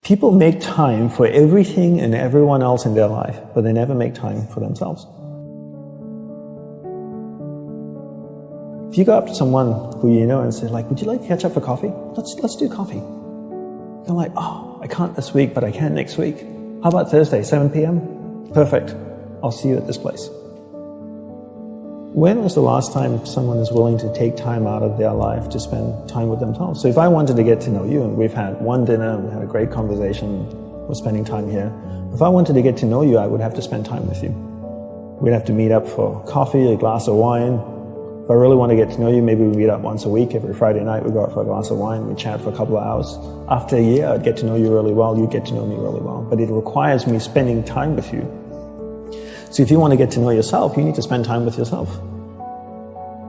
People make time for everything and everyone else in their life, but they never make time for themselves. If you go up to someone who you know and say, like, would you like to catch up for coffee? Let's do coffee. They're like, oh, I can't this week, but I can next week. How about Thursday, 7 p.m.? Perfect. I'll see you at this place. When was the last time someone is willing to take time out of their life to spend time with themselves? So if I wanted to get to know you, and we've had one dinner, and we had a great conversation, we're spending time here. If I wanted to get to know you, I would have to spend time with you. We'd have to meet up for coffee, a glass of wine. If I really want to get to know you, maybe we meet up once a week. Every Friday night we go out for a glass of wine, we chat for a couple of hours. After a year, I'd get to know you really well, you'd get to know me really well. But it requires me spending time with you. So if you want to get to know yourself, you need to spend time with yourself.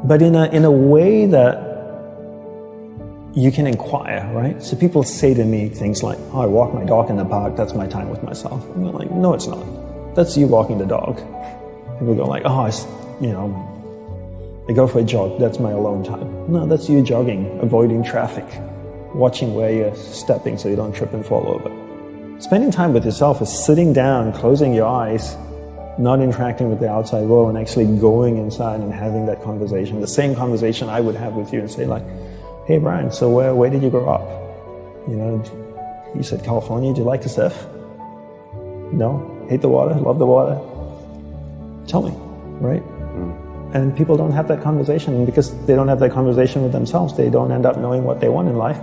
But in a way that you can inquire, right? So people say to me things like, oh, I walk my dog in the park, that's my time with myself. And I'm like, no, it's not. That's you walking the dog. People go like, oh, I go for a jog, that's my alone time. No, that's you jogging, avoiding traffic, watching where you're stepping so you don't trip and fall over. Spending time with yourself is sitting down, closing your eyes, not interacting with the outside world, and actually going inside and having that conversation. The same conversation I would have with you and say like, hey Brian, so where did you grow up? You said California, do you like to surf? No? Hate the water? Love the water? Tell me, right? And people don't have that conversation, and because they don't have that conversation with themselves, they don't end up knowing what they want in life.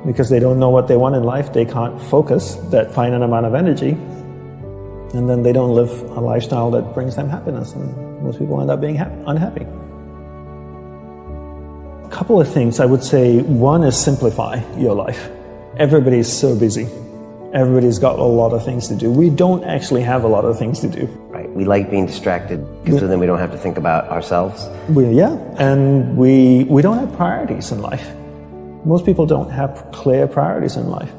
Because they don't know what they want in life, they can't focus that finite amount of energy, and then they don't live a lifestyle that brings them happiness, and most people end up being unhappy. A couple of things I would say. One is simplify your life. Everybody's so busy. Everybody's got a lot of things to do. We don't actually have a lot of things to do. Right. We like being distracted because then we don't have to think about ourselves. And we don't have priorities in life. Most people don't have clear priorities in life.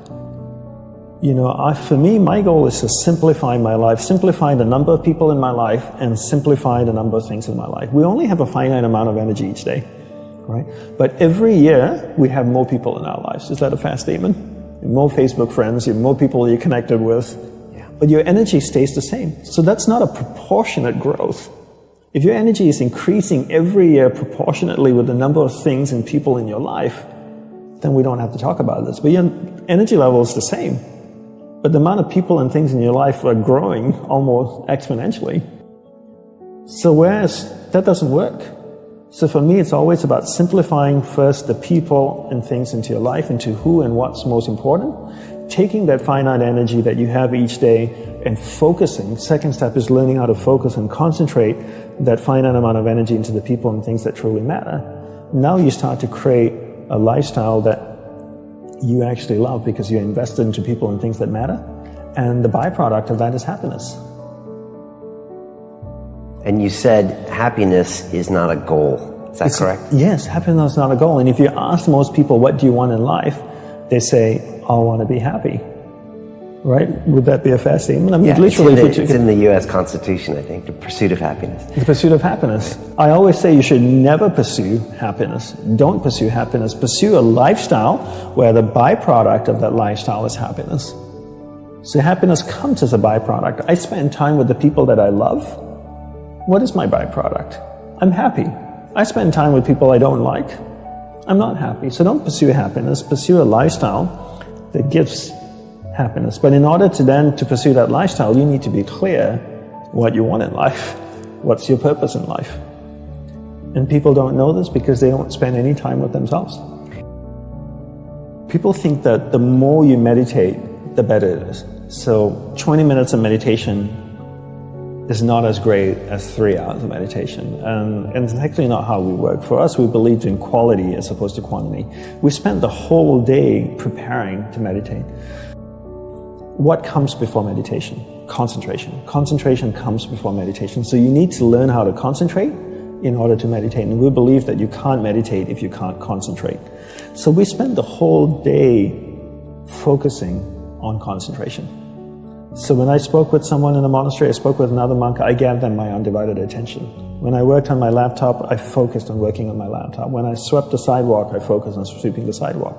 For me, my goal is to simplify my life, simplify the number of people in my life, and simplify the number of things in my life. We only have a finite amount of energy each day, right? But every year, we have more people in our lives. Is that a fair statement? More Facebook friends, you have more people you're connected with, but your energy stays the same. So that's not a proportionate growth. If your energy is increasing every year proportionately with the number of things and people in your life, then we don't have to talk about this. But your energy level is the same. But the amount of people and things in your life are growing almost exponentially. So whereas that doesn't work. So for me, it's always about simplifying first the people and things into your life, into who and what's most important, taking that finite energy that you have each day and focusing. Second step is learning how to focus and concentrate that finite amount of energy into the people and things that truly matter. Now you start to create a lifestyle that you actually love because you're invested into people and things that matter, and the byproduct of that is happiness. And you said happiness is not a goal. Is that correct? Yes, happiness is not a goal. And if you ask most people, what do you want in life? They say, I want to be happy. Right? Would that be a fair statement? I mean, literally, it's in the U.S. Constitution, I think, the pursuit of happiness. The pursuit of happiness. I always say you should never pursue happiness. Don't pursue happiness. Pursue a lifestyle where the byproduct of that lifestyle is happiness. So happiness comes as a byproduct. I spend time with the people that I love. What is my byproduct? I'm happy. I spend time with people I don't like. I'm not happy. So don't pursue happiness. Pursue a lifestyle that gives happiness. But in order to pursue that lifestyle, you need to be clear what you want in life. What's your purpose in life? And people don't know this because they don't spend any time with themselves. People think that the more you meditate, the better it is. So 20 minutes of meditation is not as great as 3 hours of meditation. And it's actually not how we work. For us, we believe in quality as opposed to quantity. We spend the whole day preparing to meditate. What comes before meditation? Concentration. Concentration comes before meditation. So you need to learn how to concentrate in order to meditate. And we believe that you can't meditate if you can't concentrate. So we spend the whole day focusing on concentration. So when I spoke with someone in a monastery, I spoke with another monk, I gave them my undivided attention. When I worked on my laptop, I focused on working on my laptop. When I swept the sidewalk, I focused on sweeping the sidewalk.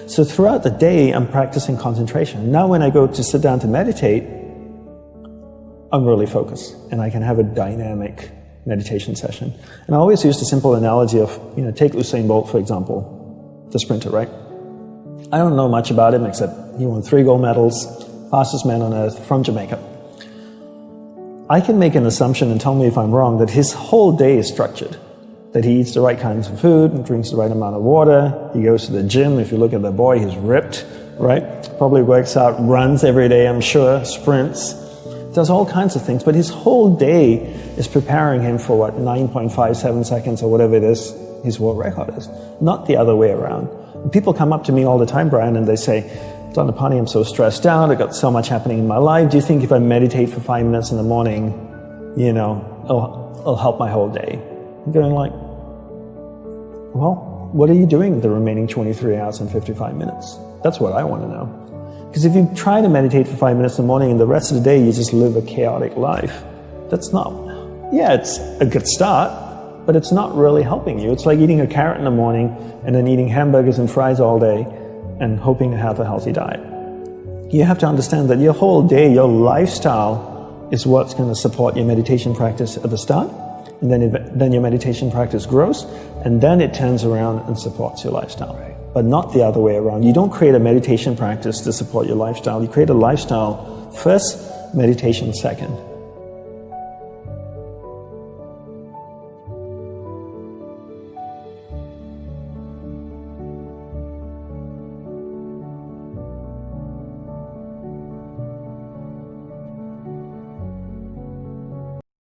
So throughout the day, I'm practicing concentration. Now when I go to sit down to meditate, I'm really focused, and I can have a dynamic meditation session. And I always use the simple analogy of, take Usain Bolt, for example, the sprinter, right? I don't know much about him except he won 3 gold medals, fastest man on earth from Jamaica. I can make an assumption, and tell me if I'm wrong, that his whole day is structured. That he eats the right kinds of food and drinks the right amount of water. He goes to the gym. If you look at the boy, he's ripped, right? Probably works out, runs every day, I'm sure, sprints, does all kinds of things. But his whole day is preparing him for 9.57 seconds or whatever it is his world record is. Not the other way around. And people come up to me all the time, Brian, and they say, Dandapani, I'm so stressed out, I've got so much happening in my life. Do you think if I meditate for 5 minutes in the morning, it'll help my whole day? I'm going like, well, what are you doing the remaining 23 hours and 55 minutes? That's what I want to know. Because if you try to meditate for 5 minutes in the morning and the rest of the day you just live a chaotic life, that's not, it's a good start, but it's not really helping you. It's like eating a carrot in the morning and then eating hamburgers and fries all day and hoping to have a healthy diet. You have to understand that your whole day, your lifestyle is what's going to support your meditation practice at the start, and then your meditation practice grows, and then it turns around and supports your lifestyle. But not the other way around. You don't create a meditation practice to support your lifestyle. You create a lifestyle first, meditation second.